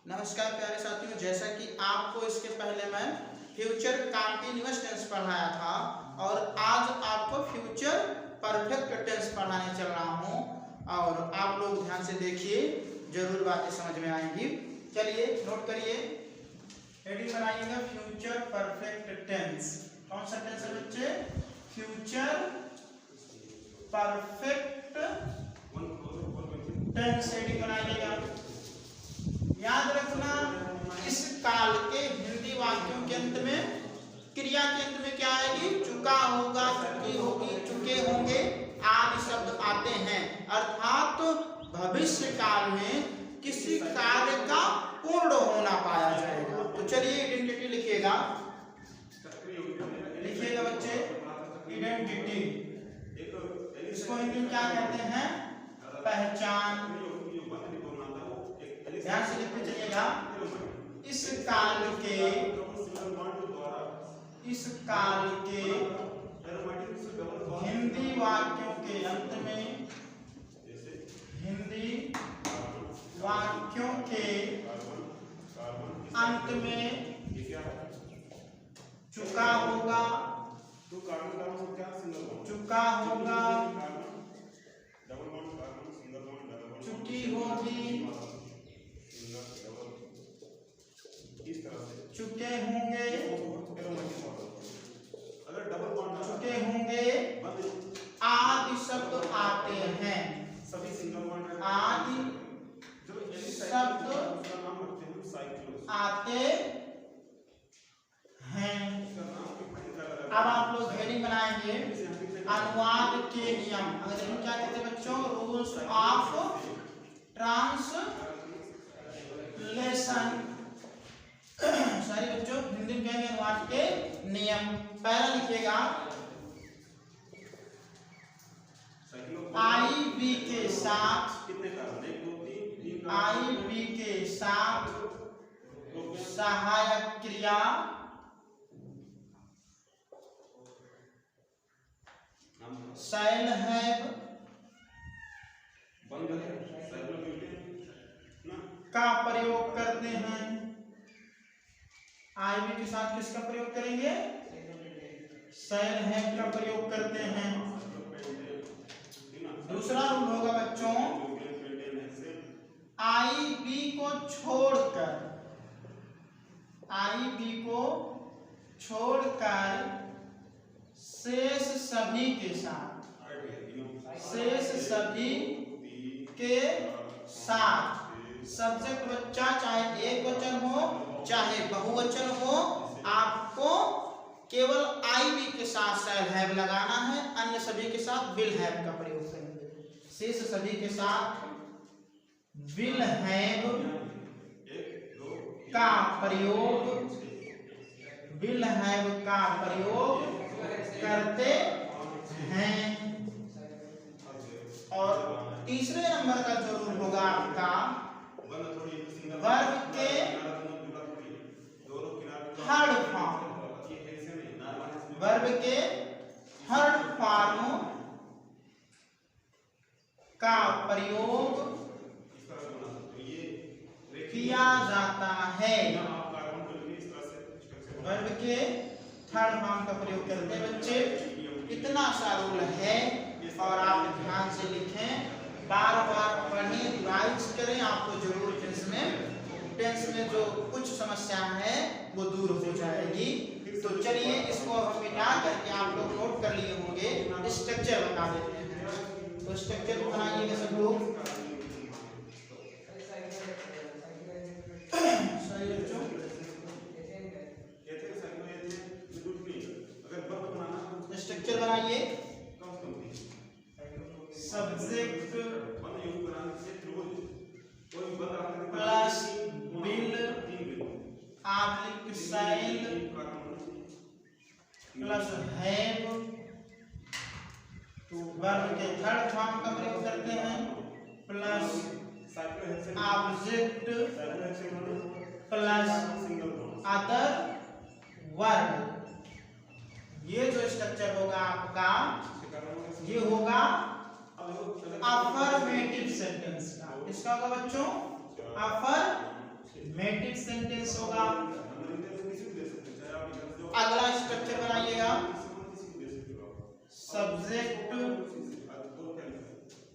नमस्कार प्यारे साथियों, जैसा कि आपको इसके पहले मैं फ्यूचर कंटीन्यूअस टेंस पढ़ाया था और आज आपको फ्यूचर परफेक्ट टेंस पढ़ाने चल रहा हूं और आप लोग ध्यान से देखिए, जरूर बातें समझ में आएंगी। चलिए नोट करिए, हेडिंग बनाइएगा फ्यूचर परफेक्ट टेंस। कौन सा टेंस है बच्चे? फ्यूचर परफेक्ट टेंस हेडिंग बनाइएगा। याद रखना, इस काल के हिंदी वाक्यों के अंत में, क्रिया के अंत में क्या आएगी? चुका होगा, चुकी होगी, चुके होंगे आदि शब्द आते हैं। अर्थात भविष्य काल में किसी कार्य का पूर्ण होना पाया जाएगा। तो चलिए आइडेंटिटी लिखिएगा बच्चे, आइडेंटिटी। इसको हिंदी में क्या कहते हैं? पहचान। ध्यान से लिखते चलिएगा। इस काल के हिंदी वाक्यों के अंत में, हिंदी वाक्यों के अंत में चुका होगा, चुका होगा, चुकी होगी, चुके होंगे, चुके होंगे आदि शब्द आते हैं। आदि शब्द आते हैं। अब आप लोग हेडिंग बनाएंगे अनुवाद के नियम। अंग्रेजी में क्या कहते हैं बच्चों? Rules of translation. सारी बच्चों हिंदी में कहेंगे अनुवाद के नियम। पहला लिखिएगा आईबी के साथ, आईबी के साथ सहायक क्रिया शैल हैव का प्रयोग करते हैं। आईबी के साथ किसका प्रयोग करेंगे? शैल हैव का प्रयोग करते हैं। दूसरा रूल होगा बच्चों, आईबी को छोड़कर, आईबी को छोड़कर शेष सभी के साथ, शेष सभी के साथ सब्जेक्ट बच्चा चाहे एक वचन हो चाहे बहुवचन हो, आपको केवल आईबी के साथ शैल हैव लगाना है, अन्य सभी के साथ विल हैव का प्रयोग करेंगे। शेष सभी के साथ विल हैव का प्रयोग, विल हैव का प्रयोग करते हैं। और तीसरे नंबर का जो रूल होगा आपका, वर्ब के थर्ड फॉर्म, वर्ब के थर्ड फॉर्म का प्रयोग किया जाता है। वर्ब के थर्ड फॉर्म का प्रयोग करते हैं बच्चे। इतना सा रूल है और आप ध्यान से लिखें, बार बार पढ़ें, रिवाइज करें, आपको जरूर टेंस में जो कुछ समस्या है वो दूर हो जाएगी। तो चलिए इसको अब हम मिटा करके आप लोग नोट कर लिए होंगे, स्ट्रक्चर बता देते हैं। तो स्ट्रक्चर बनाइएगा सब लोग। स्ट्रक्चर बनाइए। Subject plus will Arctic shell plus have, तो वर्ब के थर्ड फॉर्म का प्रयोग करते हैं, plus object plus other verb. ये जो स्ट्रक्चर होगा आपका, ये होगा अफर्मेटिव सेंटेंस का। किसका होगा बच्चों? अफर्मेटिव अफर्मेटिव सेंटेंस होगा। अगला स्ट्रक्चर बनाइएगा, subject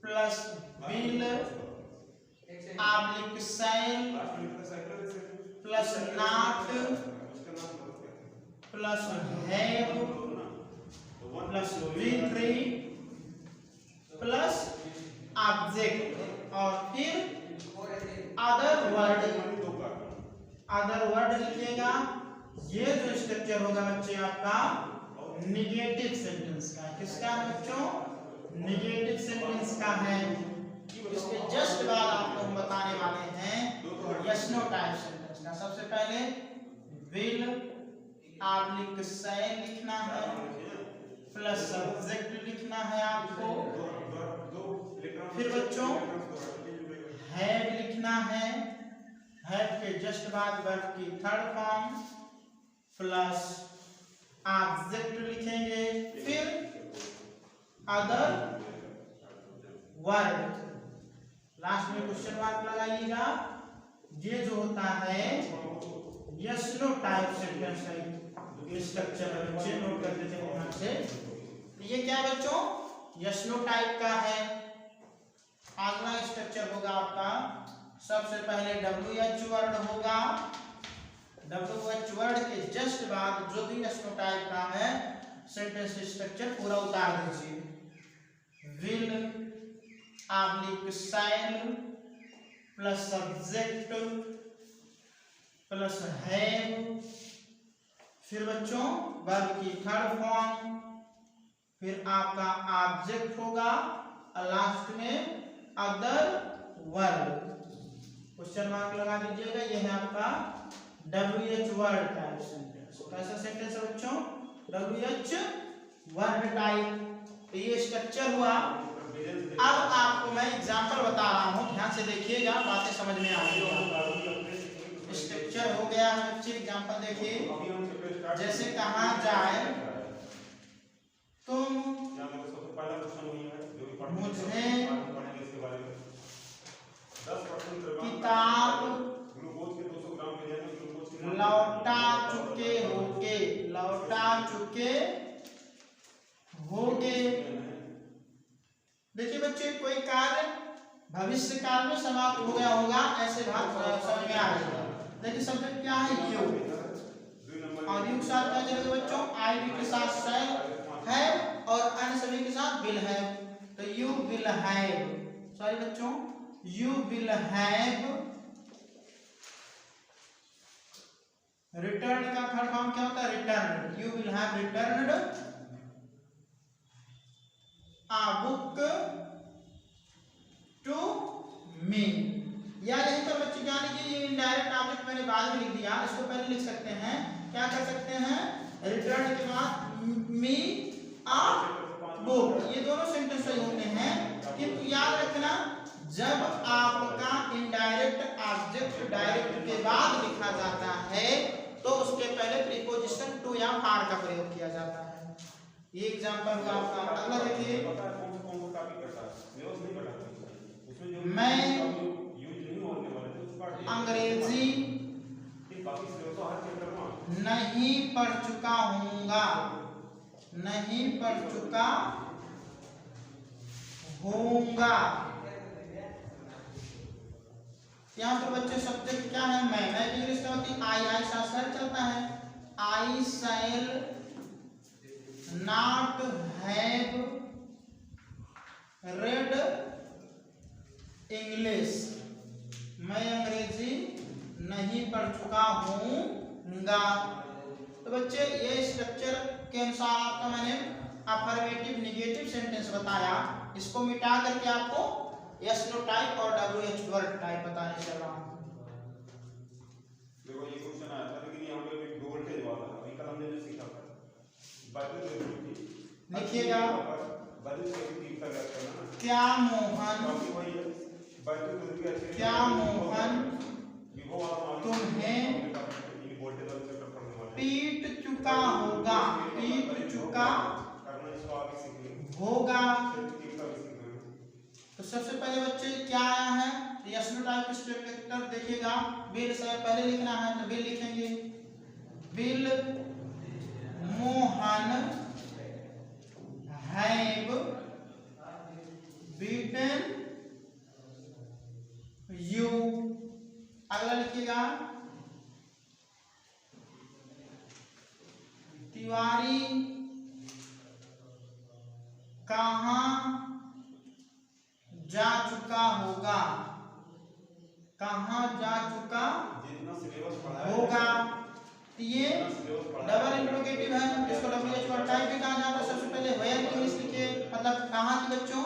plus will oblique shell plus not plus have plus V3 plus object और फिर अदर वर्ड लिखिएगा। ये जो स्ट्रक्चर होगा बच्चे आपका निगेटिव सेंटेंस का। किसका है बच्चों? निगेटिव सेंटेंस का है। इसके जस्ट बाद आपको हम बताने वाले हैं यस नो टाइप सेंटेंस का। सबसे पहले विल ऑब्लिक शैल लिखना है प्लस सब्जेक्ट लिखना है आपको। फिर बच्चों हैव लिखना है, हैव के जस्ट बाद वर्ब की थर्ड फॉर्म प्लस ऑब्जेक्ट लिखेंगे, फिर अदर वर्ड, लास्ट में क्वेश्चन मार्क लगाइएगा। ये जो होता है यस नो टाइप सेंटेंस है। स्ट्रक्चर बच्चे नोट कर लेते हैं ध्यान से। ये क्या बच्चों? यस नो टाइप का है। अगला स्ट्रक्चर होगा आपका, सबसे पहले WH वर्ड होगा। WH वर्ड के जस्ट बाद जो भी यस नो टाइप का है सेंटेंस स्ट्रक्चर पूरा उतार दीजिए। Will oblique shell plus subject plus have, फिर बच्चों वर्ब की थर्ड फॉर्म, फिर आपका ऑब्जेक्ट होगा और लास्ट में अदर वर्ड। क्वेश्चन मार्क लगा दीजिएगा। यह है आपका WH वर्ड टाइप सेंटेंस। कैसा सेंटेंस है बच्चों? WH word type. तो ये स्ट्रक्चर हुआ। अब आपको मैं एग्जांपल बता रहा हूँ, ध्यान से देखिएगा, बातें समझ में आएगी। स्ट्रक्चर हो गया है बच्चे, एग्जांपल देखिए। जैसे कहा जाए तुम मुझे किताब लौटा चुके होगे, लौटा चुके होगे। देखिए बच्चे, कोई कार्य भविष्य काल में समाप्त हो गया होगा, ऐसे बात समझ में आ रही है। देखिए सब्जेक्ट क्या है? यू, और यू के साथ क्या चलेगा बच्चों? आई भी के साथ शैल है और अन्य सभी के साथ विल है। तो यू विल हैव, सॉरी बच्चों, यू विल हैव रिटर्न का थर्ड फॉर्म क्या होता है? Return. You will have returned a book to me। या यहीं पर बच्चे क्या लिखिए, ये इनडायरेक्ट ऑब्जेक्ट मैंने बाद में लिख दिया, इसको पहले लिख सकते हैं। क्या कर सकते हैं? रिटर्न के बाद मी आ बुक। ये दोनों सेंटेंस सही होते हैं, किंतु याद रखना जब आपका इनडायरेक्ट ऑब्जेक्ट डायरेक्ट के बाद लिखा जाता है तो उसके पहले प्रीपोजिशन टू या फॉर का प्रयोग किया जाता है। ये एग्जांपल हुआ आपका। अगला देखिए, मैं अंग्रेजी नहीं पढ़ चुका हूँगा, नहीं पढ़ चुका हूँगा। यहाँ पर बच्चे सब्जेक्ट क्या है? मैं की इंग्लिश में होती आई शैल चलता है। I shall not have read English. मैं अंग्रेजी नहीं पढ़ चुका हूँगा। तो बच्चे ये स्ट्रक्चर के अनुसार आपका मैंने अफर्मेटिव निगेटिव सेंटेंस बताया। इसको मिटा करके आपको यस नो टाइप और WH वर्ड टाइप बताने चल रहा हूँ। देखो ये क्वेश्चन आया था, लेकिन यहाँ पे एक वोल्टेज वाला था, अभी कल हमने जो सीखा था लिखिएगा। क्या मोहन तुम्हें पीट चुका होगा, पीट चुका होगा। तो सबसे पहले बच्चे क्या आया है? यस नो टाइप स्ट्रक्चर देखिएगा। विल से पहले लिखना है तो विल लिखेंगे, will Mohan have beaten you. अगला लिखिएगा, तिवारी कहाँ जा चुका होगा, कहाँ जा चुका होगा। ये डबल इंट्रोगेटिव है, इसको WH वर्ड टाइप भी कहा जाता है। सबसे पहले वेयर की इंग्लिश लिखिए, मतलब कहाँ की बच्चों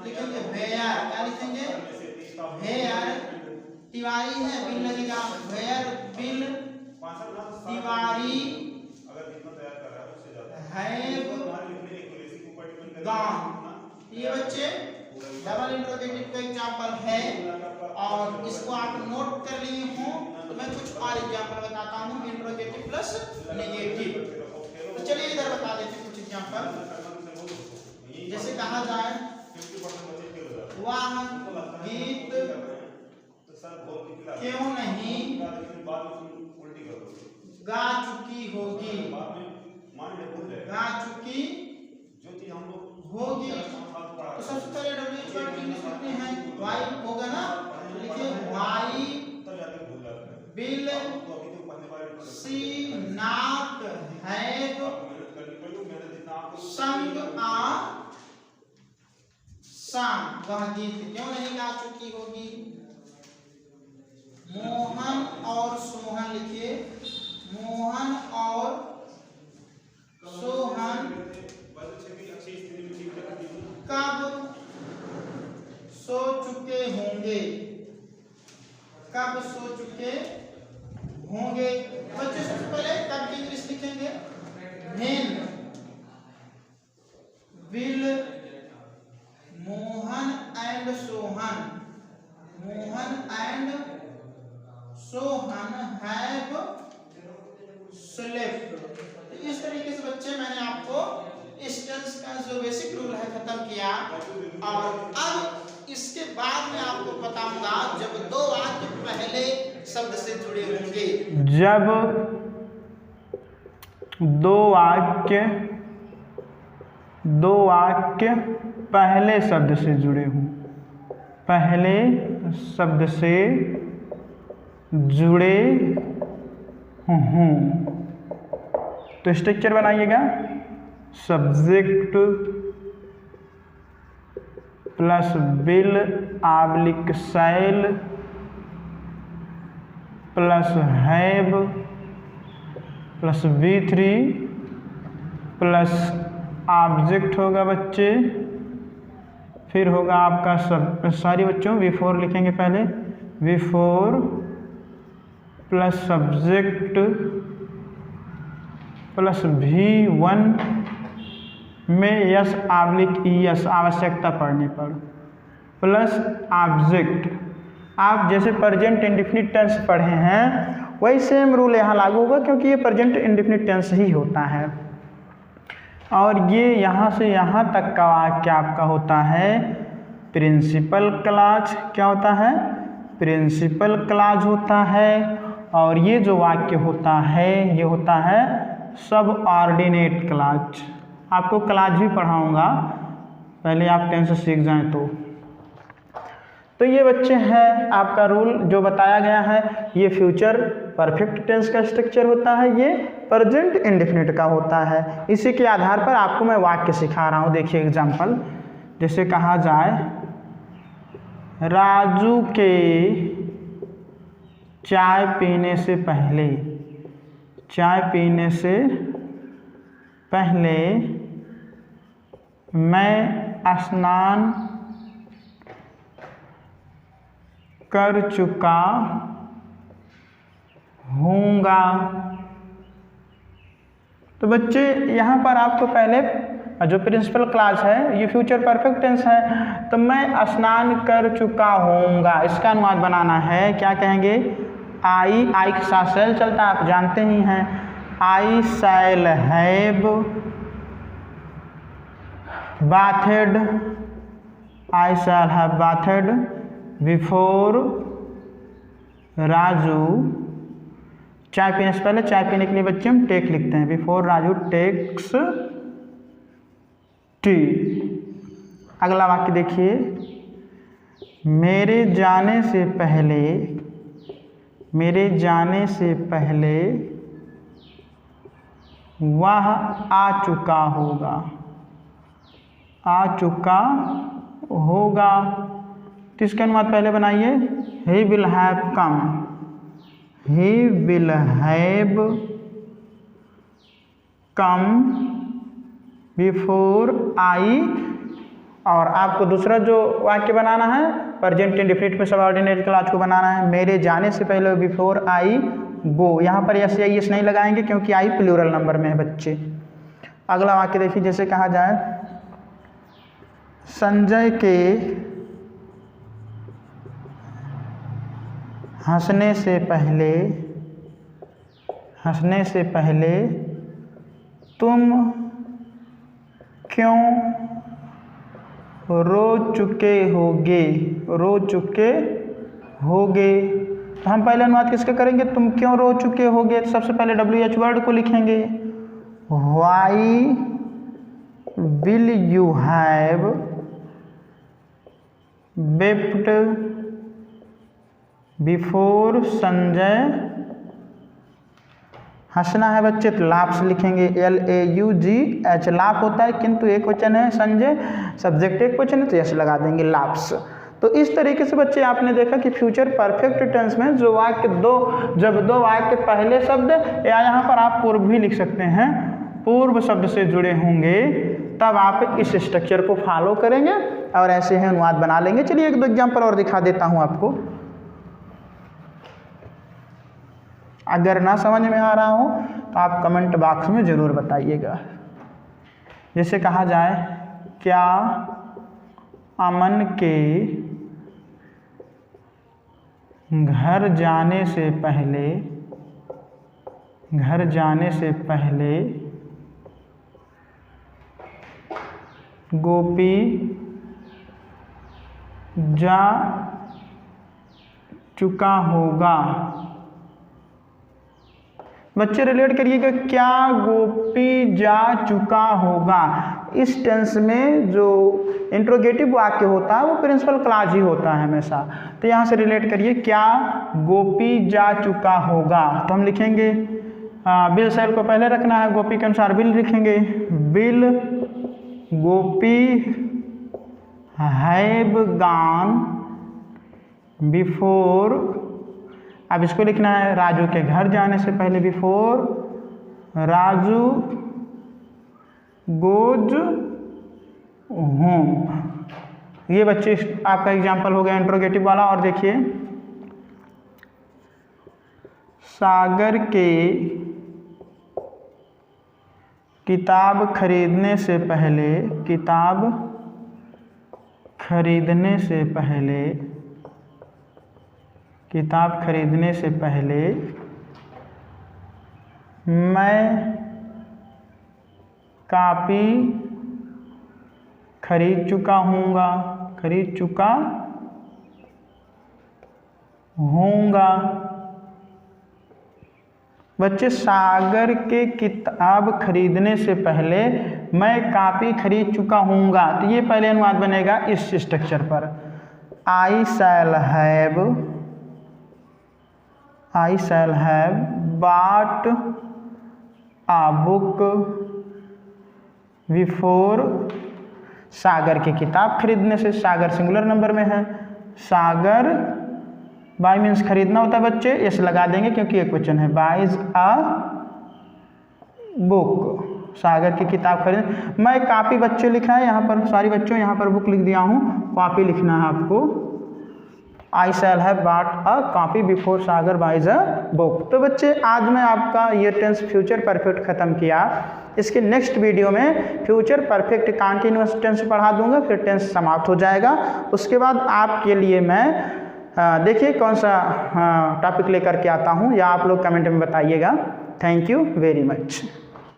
लिखेंगे वेयर, क्या लिखेंगे वेयर। तिवारी है बिल लगेगा, where will Tiwari have gone. ये बच्चे डबल इंट्रोगेटिव का एग्जांपल है और इसको आप नोट कर लिए हो तो मैं कुछ और एग्जांपल बताता हूँ इंट्रोगेटिव प्लस नेगेटिव। तो चलिए इधर बता देते कुछ एग्जांपल। जैसे कहा जाए वह गीत क्यों नहीं गा चुकी होगी, गा चुकी होगी। तो सबसे पहले WH वर्ड की इंग्लिश लिखते हैं, वाई होगा ना, तो लिखिए why will she not have sung a song. वह गीत क्यों नहीं गा चुकी होगी। मोहन और सोहन लिखिए, मोहन और सोहन कब सो चुके होंगे, कब सो चुके होंगे। बच्चे सबसे पहले कब की इंग्लिश लिखेंगे, when will Mohan and Sohan, Mohan and Sohan have slept. इस तरीके से बच्चे मैंने आपको इस टेंस का जो बेसिक रूल है खत्म किया। और अब इसके बाद मैं आपको बताऊंगा जब दो वाक्य पहले शब्द से जुड़े होंगे, जब दो वाक्य पहले शब्द से जुड़े हों, पहले शब्द से जुड़े हों। तो स्ट्रक्चर बनाइएगा, subject plus will oblique shell plus have plus V3 plus object होगा बच्चे, फिर होगा आपका सब सारी बच्चों V4 लिखेंगे पहले, V4 plus subject plus V1 में यस ऑब्लिक ES आवश्यकता पड़ने पर प्लस ऑब्जेक्ट। आप जैसे प्रेजेंट इंडेफिनिट टेंस पढ़े हैं वही सेम रूल यहाँ लागू होगा, क्योंकि ये प्रेजेंट इंडेफिनिट टेंस ही होता है। और ये यहाँ से यहाँ तक का वाक्य आपका होता है प्रिंसिपल क्लॉज। क्या होता है, प्रिंसिपल क्लॉज होता है। और ये जो वाक्य होता है ये होता है सबऑर्डिनेट क्लॉज। आपको क्लॉज भी पढ़ाऊंगा, पहले आप टेंस सीख जाएं तो ये बच्चे हैं आपका रूल जो बताया गया है। ये फ्यूचर परफेक्ट टेंस का स्ट्रक्चर होता है, ये प्रेजेंट इंडेफिनिट का होता है। इसी के आधार पर आपको मैं वाक्य सिखा रहा हूँ। देखिए एग्जाम्पल, जैसे कहा जाए राजू के चाय पीने से पहले, चाय पीने से पहले मैं स्नान कर चुका हूँगा। तो बच्चे यहाँ पर आपको पहले जो प्रिंसिपल क्लॉज है ये फ्यूचर परफेक्ट टेंस है, तो मैं स्नान कर चुका हूँगा इसका अनुवाद बनाना है। क्या कहेंगे, आई के साथ शैल चलता है, आप जानते ही हैं। I shall have bathed, I shall have bathed before Raju, चाय पीने से पहले, चाय पीने के लिए बच्चे हम टेक लिखते हैं, बिफोर राजू टेक्स टी। अगला वाक्य देखिए, मेरे जाने से पहले, मेरे जाने से पहले वह आ चुका होगा, आ चुका होगा। तो इसके अनुवाद पहले बनाइए, he will have come, he will have come before I. और आपको दूसरा जो वाक्य बनाना है, प्रेजेंट इंडेफिनिट में सबऑर्डिनेट क्लॉज को बनाना है, मेरे जाने से पहले बिफोर आई गो। यहाँ पर यस या यस नहीं लगाएंगे क्योंकि आई प्लूरल नंबर में है बच्चे। अगला वाक्य देखिए, जैसे कहा जाए, संजय के हंसने से पहले, हंसने से पहले तुम क्यों रो चुके होगे, रो चुके होगे। तो हम पहले अनुवाद किसका करेंगे, तुम क्यों रो चुके होगे। तो सबसे पहले WH वर्ड को लिखेंगे, why will you have wept before Sanjay. हंसना है बच्चे तो लाफ्स लिखेंगे, LAUGH, लाफ होता है किंतु एक वचन है, संजय सब्जेक्ट एक वचन है तो यस लगा देंगे, लाफ्स। तो इस तरीके से बच्चे आपने देखा कि फ्यूचर परफेक्ट टेंस में जो वाक्य जब दो वाक्य पहले शब्द या यहाँ पर आप पूर्व भी लिख सकते हैं, पूर्व शब्द से जुड़े होंगे, तब आप इस स्ट्रक्चर को फॉलो करेंगे और ऐसे ही अनुवाद बना लेंगे। चलिए एक दो एग्जाम्पल और दिखा देता हूँ आपको, अगर ना समझ में आ रहा हो तो आप कमेंट बॉक्स में ज़रूर बताइएगा। जैसे कहा जाए, क्या अमन के घर जाने से पहले, घर जाने से पहले गोपी जा चुका होगा। बच्चे रिलेट करिएगा, क्या गोपी जा चुका होगा। इस टेंस में जो इंट्रोगेटिव वाक्य होता है वो प्रिंसिपल क्लॉज ही होता है हमेशा। तो यहाँ से रिलेट करिए, क्या गोपी जा चुका होगा। तो हम लिखेंगे बिल सेल को पहले रखना है, गोपी के अनुसार बिल लिखेंगे, bill Gopi have gone before. अब इसको लिखना है, राजू के घर जाने से पहले, बिफोर राजू गोज होम। ये बच्चे आपका एग्जाम्पल हो गया इंट्रोगेटिव वाला। और देखिए, सागर के किताब खरीदने से पहले, किताब खरीदने से पहले, किताब खरीदने से पहले मैं कॉपी खरीद चुका हूँगा, खरीद चुका हूँगा। बच्चे, सागर के किताब खरीदने से पहले मैं कॉपी खरीद चुका हूँगा। तो ये पहले अनुवाद बनेगा इस स्ट्रक्चर पर, I shall have bought a book before. Sagar की किताब खरीदने से, सागर सिंगुलर नंबर में है, सागर बाय मीन्स खरीदना होता है बच्चे, यस लगा देंगे क्योंकि एक क्वेश्चन है, बाइज अ बुक, सागर की किताब खरीद। मैं कॉपी बच्चे लिखा है यहाँ पर, सॉरी बच्चों यहाँ पर बुक लिख दिया हूँ, कॉपी लिखना है आपको। I shall have bought a copy before Sagar buys a book. तो बच्चे, आज मैं आपका ये टेंस फ्यूचर परफेक्ट खत्म किया। इसके नेक्स्ट वीडियो में फ्यूचर परफेक्ट कंटीन्यूअस टेंस पढ़ा दूंगा, फिर टेंस समाप्त हो जाएगा। उसके बाद आपके लिए मैं देखिए कौन सा टॉपिक लेकर के आता हूँ, या आप लोग कमेंट में बताइएगा। Thank you very much.